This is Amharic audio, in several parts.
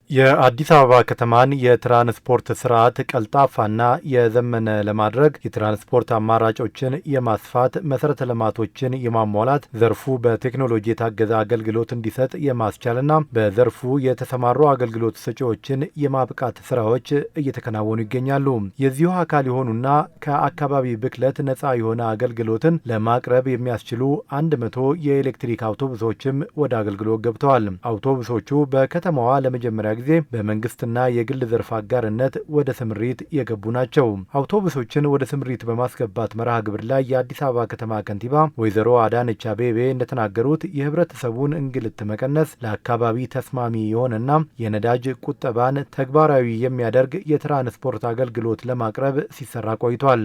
የአዲስ አበባ ከተማን የትራንስፖርት ስርዓት ቀልጣፋና የዘመነ ለማድረግ የትራንስፖርት አማራጮችን የማስፋት መሰረተ ልማቶችን የማሟላት ዘርፉ በቴክኖሎጂ የታገዘ አገልግሎት እንዲሰጥ የማስቻልና በዘርፉ የተሰማሩ አገልግሎት ሰጪዎችን የማብቃት ስራዎች እየተከናወኑ ይገኛሉ። የዚሁ አካል የሆኑና ከአካባቢ ብክለት ነፃ የሆነ አገልግሎትን ለማቅረብ የሚያስችሉ 100 የኤሌክትሪክ አውቶቡሶችም ወደ አገልግሎት ገብተዋል። አውቶቡሶቹ በከተማዋ ለመጀመሪያ ጊዜ በመንግስትና የግል ዘርፍ አጋርነት ወደ ስምሪት የገቡ ናቸው። አውቶቡሶችን ወደ ስምሪት በማስገባት መርሃ ግብር ላይ የአዲስ አበባ ከተማ ከንቲባ ወይዘሮ አዳነች አቤቤ እንደተናገሩት የህብረተሰቡን እንግልት መቀነስ፣ ለአካባቢ ተስማሚ የሆነና የነዳጅ ቁጠባን ተግባራዊ የሚያደርግ የትራንስፖርት አገልግሎት ለማቅረብ ሲሰራ ቆይቷል።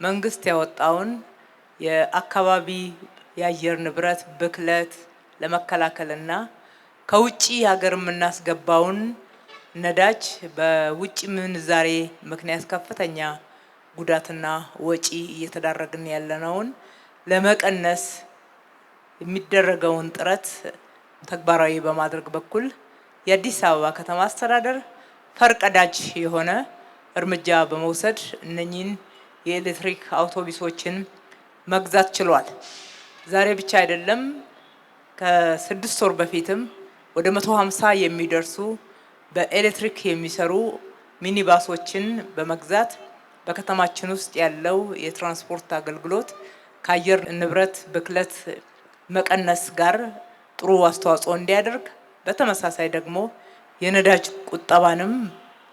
መንግስት ያወጣውን የአካባቢ የአየር ንብረት ብክለት ለመከላከልና ከውጪ ሀገር የምናስገባውን ነዳጅ በውጪ ምንዛሬ ምክንያት ከፍተኛ ጉዳትና ወጪ እየተዳረግን ያለነውን ለመቀነስ የሚደረገውን ጥረት ተግባራዊ በማድረግ በኩል የአዲስ አበባ ከተማ አስተዳደር ፈርቀዳጅ የሆነ እርምጃ በመውሰድ እነኚህን የኤሌክትሪክ አውቶቡሶችን መግዛት ችሏል። ዛሬ ብቻ አይደለም፣ ከ6 ወር በፊትም ወደ 150 የሚደርሱ በኤሌክትሪክ የሚሰሩ ሚኒባሶችን በመግዛት በከተማችን ውስጥ ያለው የትራንስፖርት አገልግሎት ከአየር ንብረት ብክለት መቀነስ ጋር ጥሩ አስተዋጽኦ እንዲያደርግ፣ በተመሳሳይ ደግሞ የነዳጅ ቁጠባንም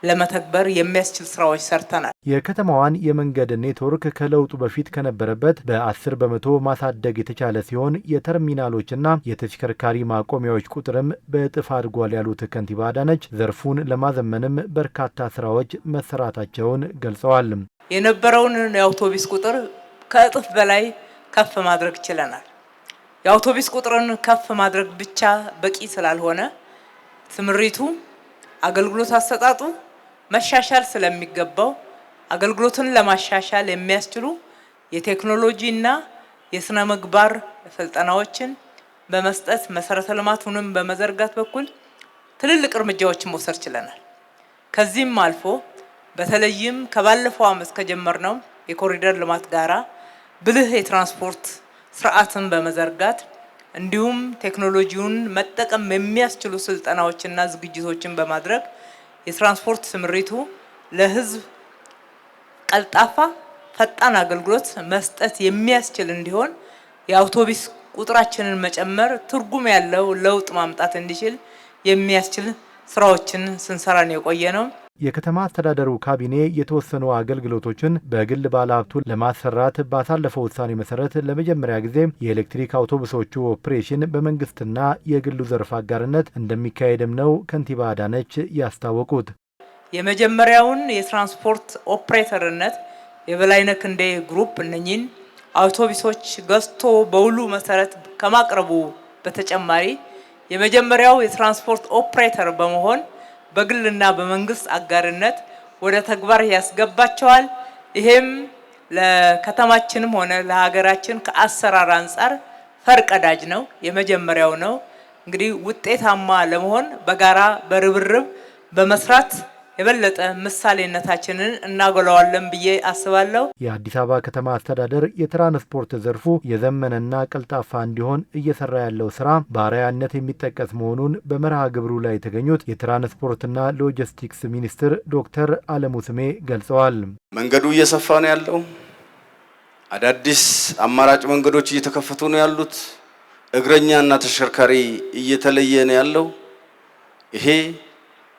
ለመተግበር የሚያስችል ስራዎች ሰርተናል። የከተማዋን የመንገድ ኔትወርክ ከለውጡ በፊት ከነበረበት በ10 በመቶ ማሳደግ የተቻለ ሲሆን የተርሚናሎችና የተሽከርካሪ ማቆሚያዎች ቁጥርም በእጥፍ አድጓል ያሉት ከንቲባ አዳነች ዘርፉን ለማዘመንም በርካታ ስራዎች መሰራታቸውን ገልጸዋል። የነበረውን የአውቶቡስ ቁጥር ከእጥፍ በላይ ከፍ ማድረግ ችለናል። የአውቶቡስ ቁጥርን ከፍ ማድረግ ብቻ በቂ ስላልሆነ ስምሪቱ፣ አገልግሎት አሰጣጡ መሻሻል ስለሚገባው አገልግሎትን ለማሻሻል የሚያስችሉ የቴክኖሎጂና የስነ ምግባር ስልጠናዎችን በመስጠት መሰረተ ልማቱንም በመዘርጋት በኩል ትልልቅ እርምጃዎችን መውሰድ ችለናል። ከዚህም አልፎ በተለይም ከባለፈው ዓመት ከጀመርነው የኮሪደር ልማት ጋራ ብልህ የትራንስፖርት ስርዓትን በመዘርጋት እንዲሁም ቴክኖሎጂውን መጠቀም የሚያስችሉ ስልጠናዎችና ዝግጅቶችን በማድረግ የትራንስፖርት ስምሪቱ ለህዝብ ቀልጣፋ ፈጣን አገልግሎት መስጠት የሚያስችል እንዲሆን የአውቶቡስ ቁጥራችንን መጨመር ትርጉም ያለው ለውጥ ማምጣት እንዲችል የሚያስችል ስራዎችን ስንሰራ ነው የቆየነው። የከተማ አስተዳደሩ ካቢኔ የተወሰኑ አገልግሎቶችን በግል ባለሀብቱ ለማሰራት ባሳለፈው ውሳኔ መሰረት ለመጀመሪያ ጊዜ የኤሌክትሪክ አውቶቡሶቹ ኦፕሬሽን በመንግስትና የግሉ ዘርፍ አጋርነት እንደሚካሄድም ነው ከንቲባ አዳነች ያስታወቁት። የመጀመሪያውን የትራንስፖርት ኦፕሬተርነት የበላይነህ ክንዴ ግሩፕ እነኚህን አውቶቡሶች ገዝቶ በውሉ መሰረት ከማቅረቡ በተጨማሪ የመጀመሪያው የትራንስፖርት ኦፕሬተር በመሆን በግልና በመንግስት አጋርነት ወደ ተግባር ያስገባቸዋል። ይሄም ለከተማችንም ሆነ ለሀገራችን ከአሰራር አንጻር ፈርቀዳጅ ነው፣ የመጀመሪያው ነው። እንግዲህ ውጤታማ ለመሆን በጋራ በርብርብ በመስራት የበለጠ ምሳሌነታችንን እናጎላዋለን ብዬ አስባለሁ። የአዲስ አበባ ከተማ አስተዳደር የትራንስፖርት ዘርፉ የዘመነና ቀልጣፋ እንዲሆን እየሰራ ያለው ስራ በአርአያነት የሚጠቀስ መሆኑን በመርሃ ግብሩ ላይ የተገኙት የትራንስፖርትና ሎጂስቲክስ ሚኒስትር ዶክተር አለሙ ስሜ ገልጸዋል። መንገዱ እየሰፋ ነው ያለው። አዳዲስ አማራጭ መንገዶች እየተከፈቱ ነው ያሉት። እግረኛና ተሽከርካሪ እየተለየ ነው ያለው። ይሄ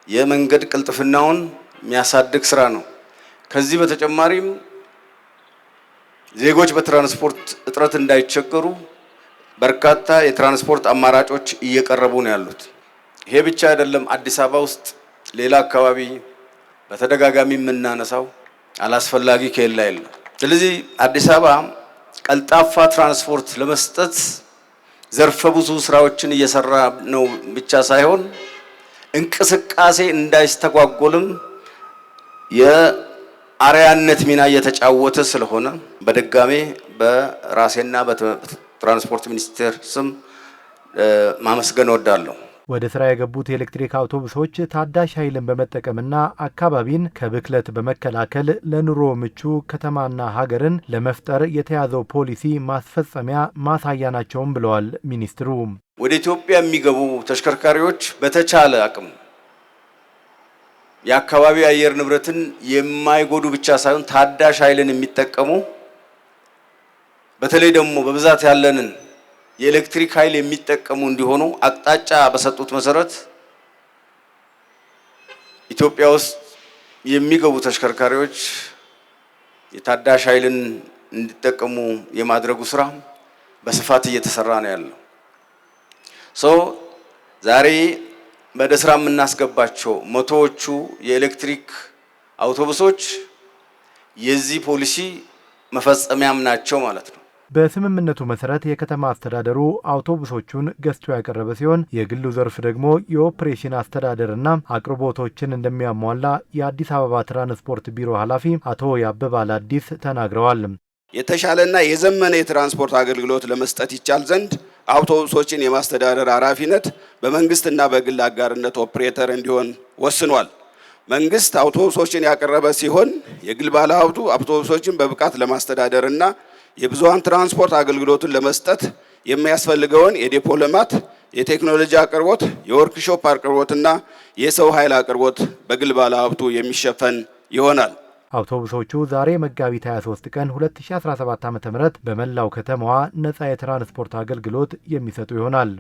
የመንገድ ቅልጥፍናውን የሚያሳድግ ስራ ነው። ከዚህ በተጨማሪም ዜጎች በትራንስፖርት እጥረት እንዳይቸገሩ በርካታ የትራንስፖርት አማራጮች እየቀረቡ ነው ያሉት። ይሄ ብቻ አይደለም። አዲስ አበባ ውስጥ ሌላ አካባቢ በተደጋጋሚ የምናነሳው አላስፈላጊ ኬላ የለም። ስለዚህ አዲስ አበባ ቀልጣፋ ትራንስፖርት ለመስጠት ዘርፈ ብዙ ስራዎችን እየሰራ ነው ብቻ ሳይሆን እንቅስቃሴ እንዳይስተጓጎልም የአርአያነት ሚና እየተጫወተ ስለሆነ በድጋሜ በራሴና በትራንስፖርት ሚኒስቴር ስም ማመስገን እወዳለሁ። ወደ ስራ የገቡት የኤሌክትሪክ አውቶቡሶች ታዳሽ ኃይልን በመጠቀምና አካባቢን ከብክለት በመከላከል ለኑሮ ምቹ ከተማና ሀገርን ለመፍጠር የተያዘው ፖሊሲ ማስፈጸሚያ ማሳያ ናቸውም ብለዋል ሚኒስትሩ። ወደ ኢትዮጵያ የሚገቡ ተሽከርካሪዎች በተቻለ አቅም የአካባቢ አየር ንብረትን የማይጎዱ ብቻ ሳይሆን ታዳሽ ኃይልን የሚጠቀሙ በተለይ ደግሞ በብዛት ያለንን የኤሌክትሪክ ኃይል የሚጠቀሙ እንዲሆኑ አቅጣጫ በሰጡት መሰረት ኢትዮጵያ ውስጥ የሚገቡ ተሽከርካሪዎች የታዳሽ ኃይልን እንዲጠቀሙ የማድረጉ ስራ በስፋት እየተሰራ ነው ያለው። ዛሬ ወደ ስራ የምናስገባቸው መቶዎቹ የኤሌክትሪክ አውቶቡሶች የዚህ ፖሊሲ መፈጸሚያም ናቸው ማለት ነው። በስምምነቱ መሰረት የከተማ አስተዳደሩ አውቶቡሶቹን ገዝቶ ያቀረበ ሲሆን የግሉ ዘርፍ ደግሞ የኦፕሬሽን አስተዳደርና አቅርቦቶችን እንደሚያሟላ የአዲስ አበባ ትራንስፖርት ቢሮ ኃላፊ አቶ ያበባል አዲስ ተናግረዋል። የተሻለና የዘመነ የትራንስፖርት አገልግሎት ለመስጠት ይቻል ዘንድ አውቶቡሶችን የማስተዳደር ኃላፊነት በመንግስትና በግል አጋርነት ኦፕሬተር እንዲሆን ወስኗል። መንግስት አውቶቡሶችን ያቀረበ ሲሆን የግል ባለሀብቱ አውቶቡሶችን በብቃት ለማስተዳደርና የብዙሃን ትራንስፖርት አገልግሎትን ለመስጠት የሚያስፈልገውን የዴፖ ልማት፣ የቴክኖሎጂ አቅርቦት፣ የወርክሾፕ አቅርቦትና የሰው ኃይል አቅርቦት በግል ባለሀብቱ የሚሸፈን ይሆናል። አውቶቡሶቹ ዛሬ መጋቢት 23 ቀን 2017 ዓ.ም በመላው ከተማዋ ነፃ የትራንስፖርት አገልግሎት የሚሰጡ ይሆናል።